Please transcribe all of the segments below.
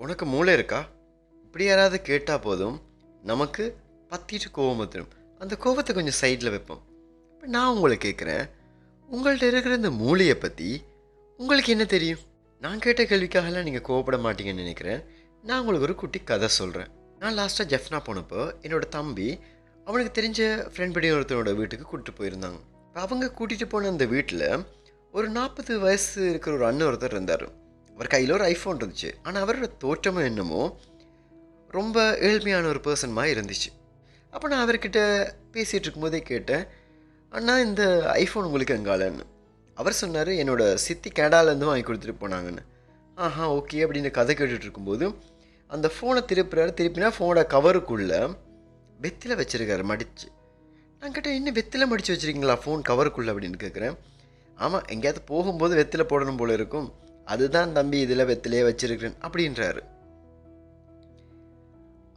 உனக்கு மூளை இருக்கா? இப்படி யாராவது கேட்டால் போதும், நமக்கு பத்திட்டு கோவம் வந்துடும். அந்த கோவத்தை கொஞ்சம் சைடில் வைப்போம். இப்போ நான் உங்களை கேட்குறேன், உங்கள்கிட்ட இருக்கிற இந்த மூளையை பற்றி உங்களுக்கு என்ன தெரியும்? நான் கேட்ட கேள்விக்காகலாம் நீங்கள் கோவப்பட மாட்டீங்கன்னு நினைக்கிறேன். நான் உங்களுக்கு ஒரு குட்டி கதை சொல்கிறேன். நான் லாஸ்ட்டாக ஜெஃப்னா போனப்போ என்னோடய தம்பி அவனுக்கு தெரிஞ்ச ஃப்ரெண்ட் படி ஒருத்தனோட வீட்டுக்கு கூட்டிகிட்டு போயிருந்தாங்க. இப்போ அவங்க கூட்டிகிட்டு போன அந்த வீட்டில் ஒரு 40 வயசு இருக்கிற ஒரு அண்ணன் ஒருத்தர் இருந்தார். அவர் கையில் ஒரு ஐஃபோன் இருந்துச்சு. ஆனால் அவரோட தோற்றமும் என்னமோ ரொம்ப ஏழ்மையான ஒரு பர்சன் மாதிரி இருந்துச்சு. அப்போ நான் அவர்கிட்ட பேசிகிட்டு இருக்கும்போதே கேட்டேன், அண்ணா இந்த ஐஃபோன் உங்களுக்கு எங்காலன்னு. அவர் சொன்னார், என்னோடய சித்தி கனடாலேருந்து வாங்கி கொடுத்துட்டு போனாங்கன்னு. ஆஹா ஓகே அப்படின்னு கதை கேட்டுட்டு இருக்கும்போது அந்த ஃபோனை திருப்பினா ஃபோனோட கவருக்குள்ளே வெத்தில வச்சுருக்காரு மடித்து. நான் கேட்டேன், இன்னும் வெத்தில மடித்து வச்சுருக்கீங்களா ஃபோன் கவருக்குள்ளே அப்படின்னு கேட்குறேன். ஆமாம், எங்கேயாவது போகும்போது வெத்தில போடணும் போல இருக்கும், அதுதான் தம்பி இதில் வெத்திலே வச்சுருக்கிறேன் அப்படின்றாரு.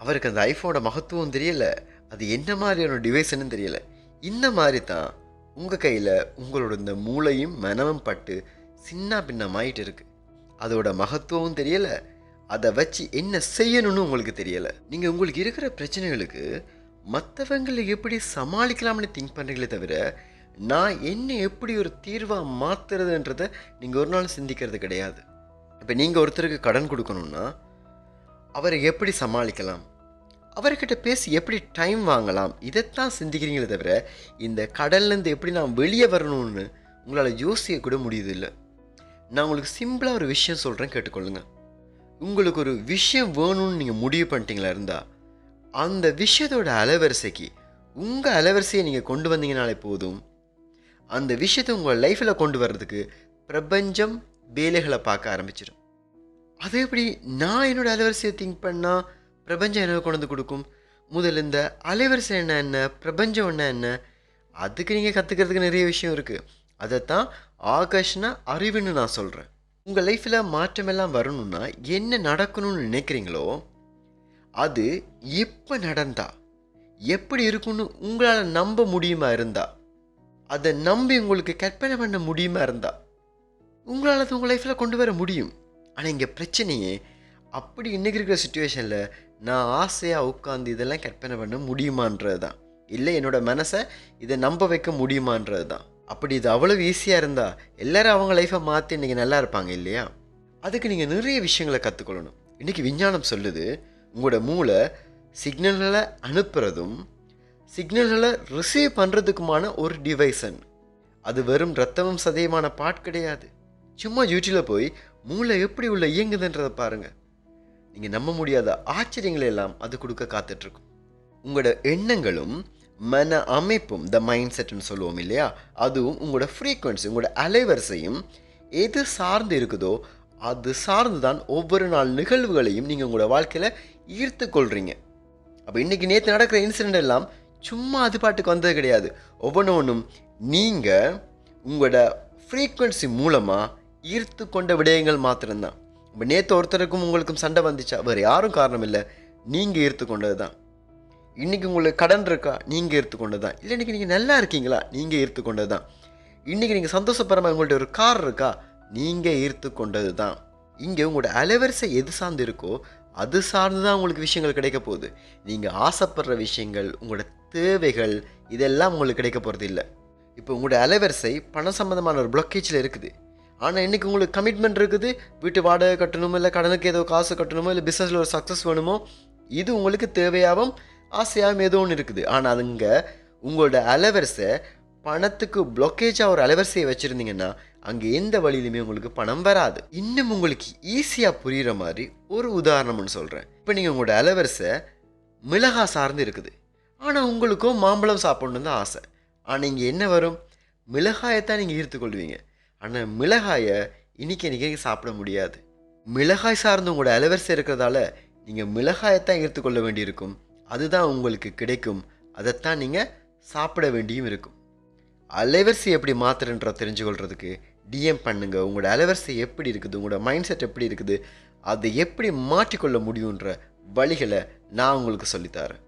அவருக்கு அந்த ஐஃபோனோட மகத்துவம் தெரியல, அது என்ன மாதிரியான டிவைஸ்ன்னு தெரியல. இந்த மாதிரி தான் உங்கள் கையில் உங்களோட இந்த மூளையும் மனமும் பட்டு சின்ன பின்னமாயிட்டு இருக்குது. அதோட மகத்துவமும் தெரியலை, அதை வச்சு என்ன செய்யணும்னு உங்களுக்கு தெரியலை. நீங்கள் உங்களுக்கு இருக்கிற பிரச்சனைகளுக்கு மற்றவங்களை எப்படி சமாளிக்கலாம்னு திங்க் பண்ணுறீங்களே தவிர, நான் என்ன எப்படி ஒரு தீர்வாக மாற்றுறதுன்றதை நீங்கள் ஒரு நாள் சிந்திக்கிறது கிடையாது. இப்போ நீங்கள் ஒருத்தருக்கு கடன் கொடுக்கணுன்னா அவரை எப்படி சமாளிக்கலாம், அவர்கிட்ட பேசி எப்படி டைம் வாங்கலாம், இதைத்தான் சிந்திக்கிறீங்களே தவிர இந்த கடல்லேருந்து எப்படி நான் வெளியே வரணும்னு உங்களால் யோசிக்க கூட முடியுது இல்லை. நான் உங்களுக்கு சிம்பிளாக ஒரு விஷயம் சொல்கிறேன், கேட்டுக்கொள்ளுங்க. உங்களுக்கு ஒரு விஷயம் வேணும்னு நீங்கள் முடிவு பண்ணிட்டீங்களா இருந்தால் அந்த விஷயத்தோட அலைவரிசைக்கு உங்கள் அலைவரிசையை நீங்கள் கொண்டு வந்தீங்கனாலே போதும். அந்த விஷயத்தை உங்கள் லைஃப்பில் கொண்டு வர்றதுக்கு பிரபஞ்சம் வேலைகளை பார்க்க ஆரம்பிச்சிடும். அதே எப்படி நான் என்னோடய அலைவரிசையை திங்க் பண்ணால் பிரபஞ்சம் என்ன கொண்டு வந்து கொடுக்கும்? முதல்ல இந்த அலைவரிசை என்ன, பிரபஞ்சம் என்ன, அதுக்கு நீங்கள் கற்றுக்கிறதுக்கு நிறைய விஷயம் இருக்குது. அதைத்தான் ஆகர்ஷண அறிவுன்னு நான் சொல்கிறேன். உங்கள் லைஃப்பில் மாற்றமெல்லாம் வரணும்னா என்ன நடக்கணும்னு நினைக்கிறீங்களோ அது எப்போ நடந்தா எப்படி இருக்குன்னு உங்களால் நம்ப முடியுமா இருந்தா, அதை நம்பி உங்களுக்கு கற்பனை பண்ண முடியுமா இருந்தா உங்களால் அது உங்கள் லைஃப்பில் கொண்டு வர முடியும். ஆனால் இங்கே பிரச்சனையே அப்படி இன்றைக்கி இருக்கிற சுச்சுவேஷனில் நான் ஆசையாக உட்காந்து இதெல்லாம் கற்பனை பண்ண முடியுமான்றது தான், இல்லை என்னோடய மனசை இதை நம்ப வைக்க முடியுமான்றது தான். அப்படி இது அவ்வளோ ஈஸியாக இருந்தால் எல்லோரும் அவங்க லைஃப்பை மாற்றி இன்றைக்கி நல்லா இருப்பாங்க இல்லையா? அதுக்கு நீங்கள் நிறைய விஷயங்களை கற்றுக்கொள்ளணும். இன்றைக்கி விஞ்ஞானம் சொல்லுது, உங்களோட மூளை சிக்னல்களை அனுப்புகிறதும் சிக்னல்களை ரிசீவ் பண்ணுறதுக்குமான ஒரு டிவைஸன். அது வெறும் ரத்தமும் சதயமான பாட் கிடையாது. சும்மா யூடியூப்பில் போய் மூளை எப்படி உள்ள இயங்குதுன்றதை பாருங்கள். நீங்கள் நம்ப முடியாத ஆச்சரியங்களை எல்லாம் அது கொடுக்க காத்துட்ருக்கும். உங்களோட எண்ணங்களும் மன அமைப்பும் த மைண்ட் செட்னு சொல்லுவோம் இல்லையா, அதுவும் உங்களோட ஃப்ரீக்வன்சி உங்களோட அலைவரிசையும் எது சார்ந்து இருக்குதோ அது சார்ந்து தான் ஒவ்வொரு நாள் நிகழ்வுகளையும் நீங்கள் உங்களோட வாழ்க்கையில் ஈர்த்து கொள்கிறீங்க. அப்போ இன்றைக்கி நேற்று நடக்கிற இன்சிடெண்ட் எல்லாம் சும்மா அது பாட்டுக்கு வந்தது கிடையாது. ஒவ்வொன்றும் நீங்கள் உங்களோட ஃப்ரீக்வன்சி மூலமாக ஈர்த்து கொண்ட விடயங்கள் மாத்திரம்தான். இப்போ நேற்று ஒருத்தருக்கும் உங்களுக்கும் சண்டை வந்துச்சா, வேறு யாரும் காரணம் இல்லை, நீங்கள் ஈர்த்து கொண்டது தான். இன்றைக்கி உங்களுக்கு கடன் இருக்கா, நீங்கள் ஈர்த்து கொண்டது தான். இல்லை இன்றைக்கி நீங்கள் நல்லா இருக்கீங்களா, நீங்கள் ஈர்த்து கொண்டது தான். இன்றைக்கி நீங்கள் சந்தோஷப்படுற உங்கள்கிட்ட ஒரு கார் இருக்கா, நீங்கள் ஈர்த்து கொண்டது தான். இங்கே உங்களோட அலைவரிசை எது சார்ந்து இருக்கோ அது சார்ந்து தான் உங்களுக்கு விஷயங்கள் கிடைக்க போகுது. நீங்கள் ஆசைப்படுற விஷயங்கள், உங்களோட தேவைகள், இதெல்லாம் உங்களுக்கு கிடைக்க போகிறது இல்லை. இப்போ உங்களோட அலைவரிசை பணம் சம்மந்தமான ஒரு பிளாக்கேஜில் இருக்குது. ஆனால் இன்றைக்கி உங்களுக்கு கமிட்மெண்ட் இருக்குது, வீட்டு வாடகை கட்டணுமோ, இல்லை கடனுக்கு ஏதோ காசு கட்டணுமோ, இல்லை பிஸ்னஸில் ஒரு சக்ஸஸ் வேணுமோ, இது உங்களுக்கு தேவையாகவும் ஆசையாகவும் ஏதோ ஒன்று இருக்குது. ஆனால் அதுங்க உங்களோட அலைவரிசை பணத்துக்கு பிளாக்கேஜாக ஒரு அலைவரிசையை வச்சுருந்தீங்கன்னா அங்கே எந்த வழியிலுமே உங்களுக்கு பணம் வராது. இன்னும் உங்களுக்கு ஈஸியாக புரிகிற மாதிரி ஒரு உதாரணம்னு சொல்கிறேன். இப்போ நீங்கள் உங்களோட அலைவரிசை மிளகா சார்ந்து இருக்குது, ஆனால் உங்களுக்கும் மாம்பழம் சாப்பிட்ணுன்னு தான் ஆசை. ஆனால் இங்கே என்ன வரும், மிளகாயத்தான் நீங்கள் ஈர்த்துக்கொள்வீங்க. ஆனால் மிளகாயை இன்றைக்கி சாப்பிட முடியாது. மிளகாய் சார்ந்து உங்களோட அலைவரிசை இருக்கிறதால நீங்கள் மிளகாயத்தான் ஈர்த்துக்கொள்ள வேண்டியிருக்கும். அதுதான் உங்களுக்கு கிடைக்கும், அதைத்தான் நீங்கள் சாப்பிட வேண்டியும் இருக்கும். அலைவரிசை எப்படி மாற்றுறன்ற தெரிஞ்சுக்கொள்கிறதுக்கு டிஎம் பண்ணுங்கள். உங்களோட அலைவரிசை எப்படி இருக்குது, உங்களோட மைண்ட் செட் எப்படி இருக்குது, அதை எப்படி மாற்றிக்கொள்ள முடியுன்ற வழிகளை நான் உங்களுக்கு சொல்லித்தரேன்.